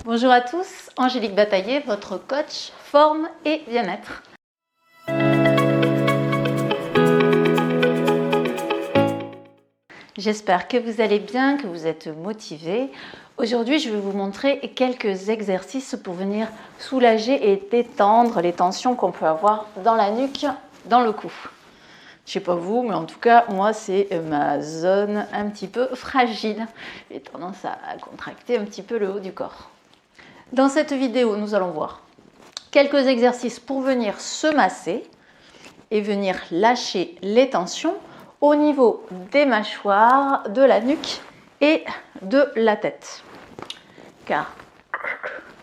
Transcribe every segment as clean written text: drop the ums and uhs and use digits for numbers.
Bonjour à tous, Angélique Bataillé, votre coach forme et bien-être. J'espère que vous allez bien, que vous êtes motivés. Aujourd'hui, je vais vous montrer quelques exercices pour venir soulager et détendre les tensions qu'on peut avoir dans la nuque, dans le cou. Je ne sais pas vous, mais en tout cas, moi, c'est ma zone un petit peu fragile. J'ai tendance à contracter un petit peu le haut du corps. Dans cette vidéo, nous allons voir quelques exercices pour venir se masser et venir lâcher les tensions au niveau des mâchoires, de la nuque et de la tête. Car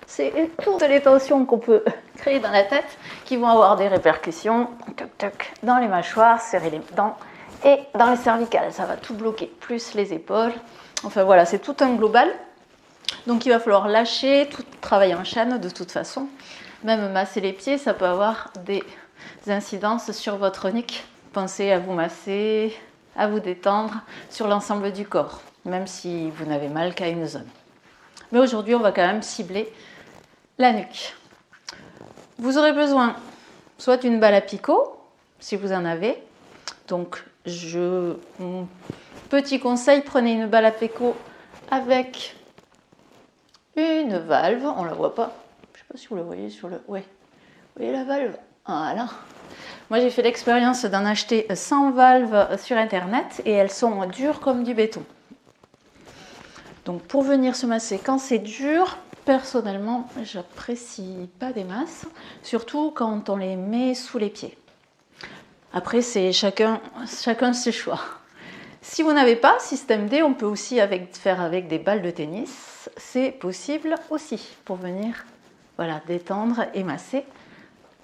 c'est toutes les tensions qu'on peut créer dans la tête qui vont avoir des répercussions dans les mâchoires, serrer les dents et dans les cervicales. Ça va tout bloquer, plus les épaules. Enfin voilà, c'est tout un global. Donc il va falloir lâcher, tout travailler en chaîne de toute façon. Même masser les pieds, ça peut avoir des incidences sur votre nuque. Pensez à vous masser, à vous détendre sur l'ensemble du corps, même si vous n'avez mal qu'à une zone. Mais aujourd'hui, on va quand même cibler la nuque. Vous aurez besoin soit d'une balle à picot, si vous en avez. Donc, petit conseil, prenez une balle à picot avec une valve. On ne la voit pas. Je ne sais pas si vous la voyez sur le... Oui, vous voyez la valve? Voilà. Moi, j'ai fait l'expérience d'en acheter 100 valves sur Internet et elles sont dures comme du béton. Donc, pour venir se masser quand c'est dur, personnellement, j'apprécie pas des masses, surtout quand on les met sous les pieds. Après, c'est chacun ses choix. Si vous n'avez pas système D, on peut aussi faire avec des balles de tennis. C'est possible aussi pour venir détendre et masser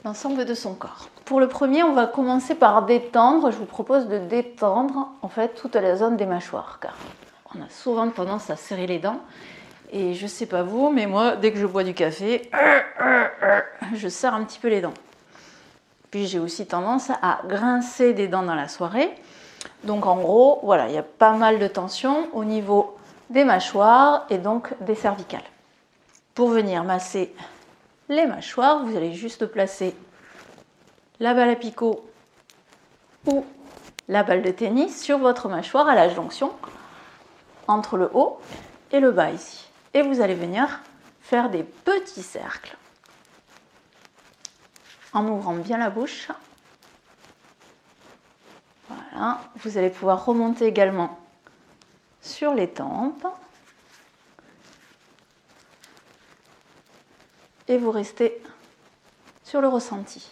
l'ensemble de son corps. Pour le premier, on va commencer par détendre. Je vous propose de détendre en fait toute la zone des mâchoires, car on a souvent tendance à serrer les dents. Et je sais pas vous, mais moi, dès que je bois du café, je serre un petit peu les dents. Puis j'ai aussi tendance à grincer des dents dans la soirée. Donc en gros, voilà, il y a pas mal de tension au niveau des mâchoires et donc des cervicales. Pour venir masser les mâchoires, vous allez juste placer la balle à picot ou la balle de tennis sur votre mâchoire à la jonction entre le haut et le bas ici. Et vous allez venir faire des petits cercles en ouvrant bien la bouche. Voilà, vous allez pouvoir remonter également sur les tempes. Et vous restez sur le ressenti.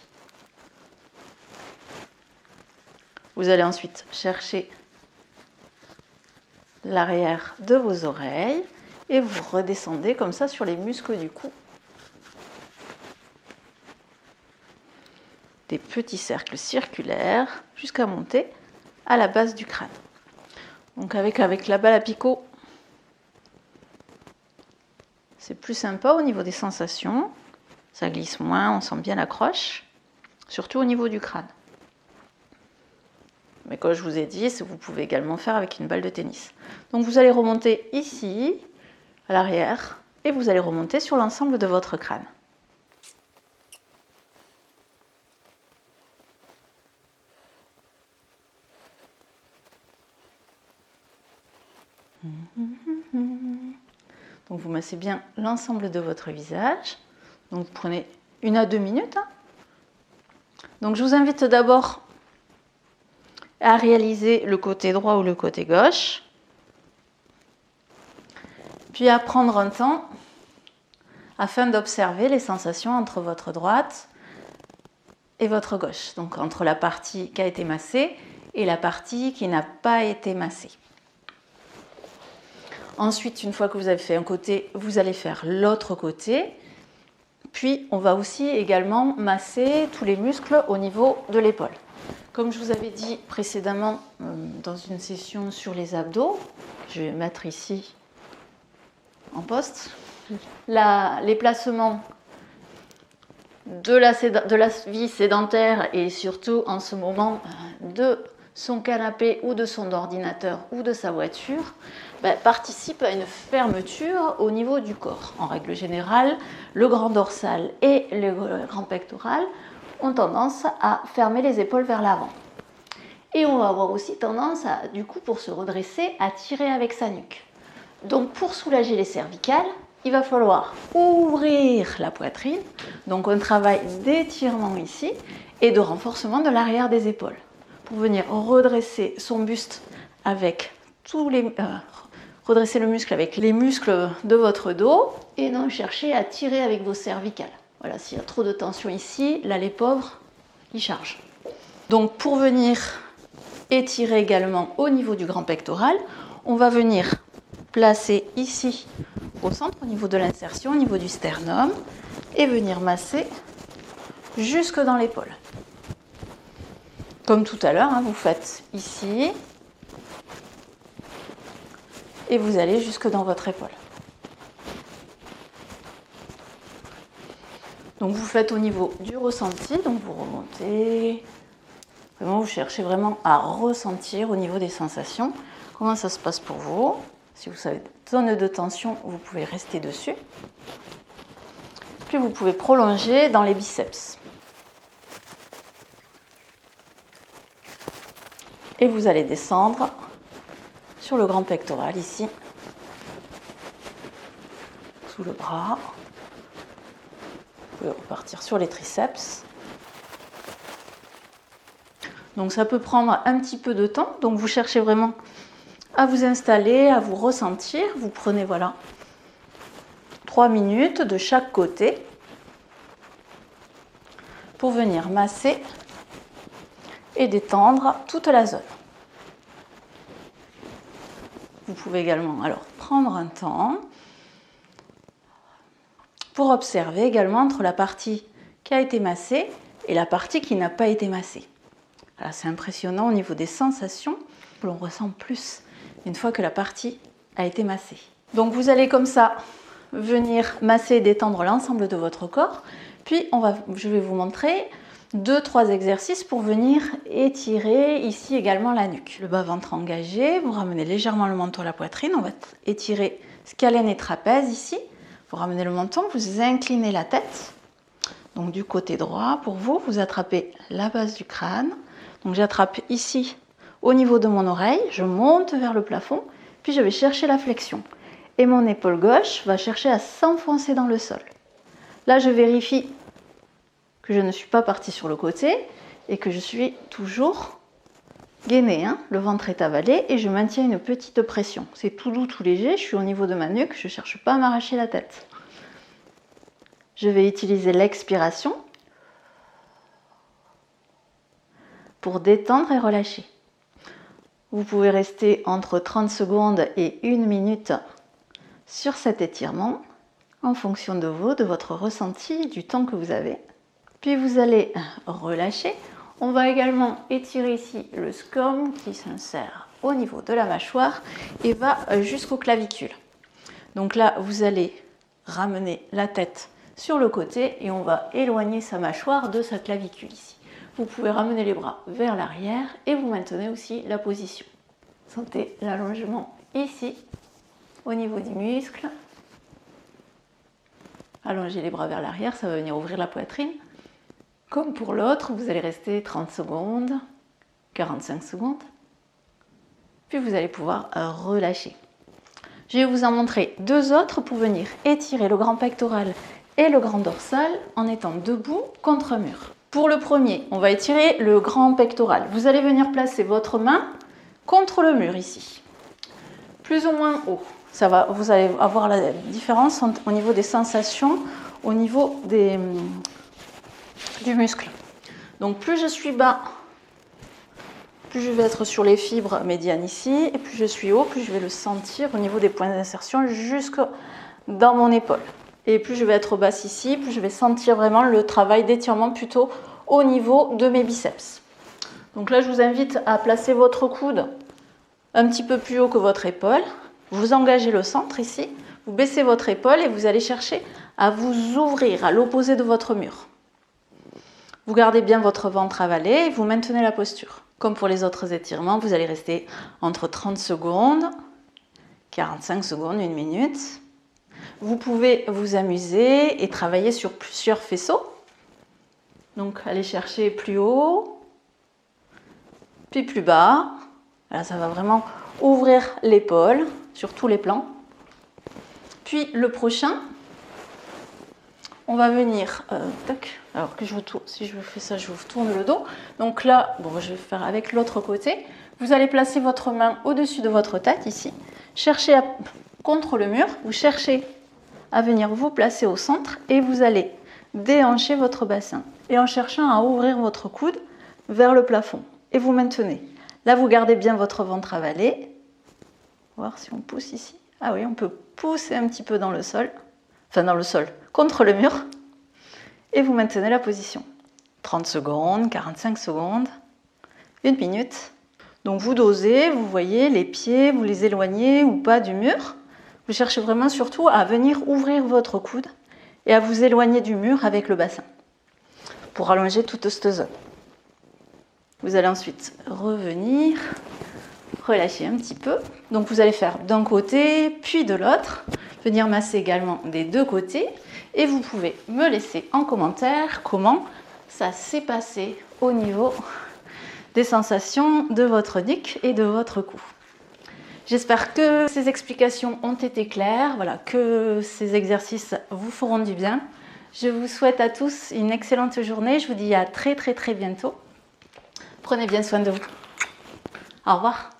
Vous allez ensuite chercher l'arrière de vos oreilles et vous redescendez comme ça sur les muscles du cou. Des petits cercles circulaires jusqu'à monter à la base du crâne. Donc avec la balle à picot, c'est plus sympa au niveau des sensations. Ça glisse moins, on sent bien l'accroche, surtout au niveau du crâne. Mais comme je vous ai dit, vous pouvez également faire avec une balle de tennis. Donc vous allez remonter ici, à l'arrière, et vous allez remonter sur l'ensemble de votre crâne. Donc vous massez bien l'ensemble de votre visage. Donc vous prenez 1 à 2 minutes. Donc je vous invite d'abord à réaliser le côté droit ou le côté gauche. Puis à prendre un temps afin d'observer les sensations entre votre droite et votre gauche. Donc entre la partie qui a été massée et la partie qui n'a pas été massée. Ensuite, une fois que vous avez fait un côté, vous allez faire l'autre côté. Puis, on va aussi également masser tous les muscles au niveau de l'épaule. Comme je vous avais dit précédemment dans une session sur les abdos, je vais mettre ici en poste, les placements de la vie sédentaire et surtout en ce moment de son canapé ou de son ordinateur ou de sa voiture, participe à une fermeture au niveau du corps. En règle générale, le grand dorsal et le grand pectoral ont tendance à fermer les épaules vers l'avant. Et on va avoir aussi tendance, du coup, pour se redresser, à tirer avec sa nuque. Donc pour soulager les cervicales, il va falloir ouvrir la poitrine, donc un travail d'étirement ici et de renforcement de l'arrière des épaules pour venir redresser son buste avec redresser le muscle avec les muscles de votre dos et non chercher à tirer avec vos cervicales. Voilà, s'il y a trop de tension ici, là les pauvres, ils chargent. Donc pour venir étirer également au niveau du grand pectoral, on va venir placer ici au centre, au niveau de l'insertion, au niveau du sternum, et venir masser jusque dans l'épaule. Comme tout à l'heure, vous faites ici, et vous allez jusque dans votre épaule. Donc vous faites au niveau du ressenti, donc vous remontez, vraiment vous cherchez vraiment à ressentir au niveau des sensations comment ça se passe pour vous. Si vous avez des zones de tension, vous pouvez rester dessus. Puis vous pouvez prolonger dans les biceps. Et vous allez descendre sur le grand pectoral ici, sous le bras. Vous pouvez repartir sur les triceps. Donc ça peut prendre un petit peu de temps, donc vous cherchez vraiment à vous installer, à vous ressentir. Vous prenez, voilà, 3 minutes de chaque côté pour venir masser et détendre toute la zone. Vous pouvez également alors prendre un temps pour observer également entre la partie qui a été massée et la partie qui n'a pas été massée. Voilà, c'est impressionnant au niveau des sensations, l'on ressent plus une fois que la partie a été massée. Donc vous allez comme ça venir masser et détendre l'ensemble de votre corps, puis je vais vous montrer 2-3 exercices pour venir étirer ici également la nuque. Le bas-ventre engagé, vous ramenez légèrement le menton à la poitrine, on va étirer scalène et trapèze ici. Vous ramenez le menton, vous inclinez la tête. Donc du côté droit, pour vous, vous attrapez la base du crâne. Donc j'attrape ici au niveau de mon oreille, je monte vers le plafond, puis je vais chercher la flexion. Et mon épaule gauche va chercher à s'enfoncer dans le sol. Là, je vérifie que je ne suis pas partie sur le côté et que je suis toujours gainée. Le ventre est avalé et je maintiens une petite pression. C'est tout doux, tout léger, je suis au niveau de ma nuque, je ne cherche pas à m'arracher la tête. Je vais utiliser l'expiration pour détendre et relâcher. Vous pouvez rester entre 30 secondes et 1 minute sur cet étirement en fonction de vous, de votre ressenti, du temps que vous avez. Puis vous allez relâcher. On va également étirer ici le scum qui s'insère au niveau de la mâchoire et va jusqu'aux clavicules. Donc là, vous allez ramener la tête sur le côté et on va éloigner sa mâchoire de sa clavicule ici. Vous pouvez ramener les bras vers l'arrière et vous maintenez aussi la position. Sentez l'allongement ici, au niveau du muscle. Allongez les bras vers l'arrière, ça va venir ouvrir la poitrine. Comme pour l'autre, vous allez rester 30 secondes, 45 secondes. Puis vous allez pouvoir relâcher. Je vais vous en montrer 2 autres pour venir étirer le grand pectoral et le grand dorsal en étant debout contre un mur. Pour le premier, on va étirer le grand pectoral. Vous allez venir placer votre main contre le mur ici, plus ou moins haut. Vous allez avoir la différence au niveau des sensations, au niveau du muscle. Donc plus je suis bas, plus je vais être sur les fibres médianes ici, et plus je suis haut, plus je vais le sentir au niveau des points d'insertion jusque dans mon épaule. Et plus je vais être basse ici, plus je vais sentir vraiment le travail d'étirement plutôt au niveau de mes biceps. Donc là, je vous invite à placer votre coude un petit peu plus haut que votre épaule. Vous engagez le centre ici, vous baissez votre épaule et vous allez chercher à vous ouvrir à l'opposé de votre mur. Vous gardez bien votre ventre avalé et vous maintenez la posture. Comme pour les autres étirements, vous allez rester entre 30 secondes, 45 secondes, 1 minute. Vous pouvez vous amuser et travailler sur plusieurs faisceaux. Donc, allez chercher plus haut, puis plus bas. Là, ça va vraiment ouvrir l'épaule sur tous les plans. Puis, le prochain, on va venir... tac, alors que je vous tourne, si je fais ça, je vous tourne le dos. Donc là, bon, je vais faire avec l'autre côté. Vous allez placer votre main au-dessus de votre tête, ici. Cherchez contre le mur, vous cherchez à venir vous placer au centre et vous allez déhancher votre bassin. Et en cherchant à ouvrir votre coude vers le plafond. Et vous maintenez. Là, vous gardez bien votre ventre avalé. On va voir si on pousse ici. Ah oui, on peut pousser un petit peu dans le sol. Enfin, dans le sol, contre le mur. Et vous maintenez la position. 30 secondes, 45 secondes, 1 minute. Donc, vous dosez, vous voyez les pieds, vous les éloignez ou pas du mur. Vous cherchez vraiment surtout à venir ouvrir votre coude et à vous éloigner du mur avec le bassin pour allonger toute cette zone. Vous allez ensuite revenir, relâcher un petit peu. Donc vous allez faire d'un côté puis de l'autre, venir masser également des deux côtés et vous pouvez me laisser en commentaire comment ça s'est passé au niveau des sensations de votre nuque et de votre cou. J'espère que ces explications ont été claires, voilà, que ces exercices vous feront du bien. Je vous souhaite à tous une excellente journée. Je vous dis à très bientôt. Prenez bien soin de vous. Au revoir.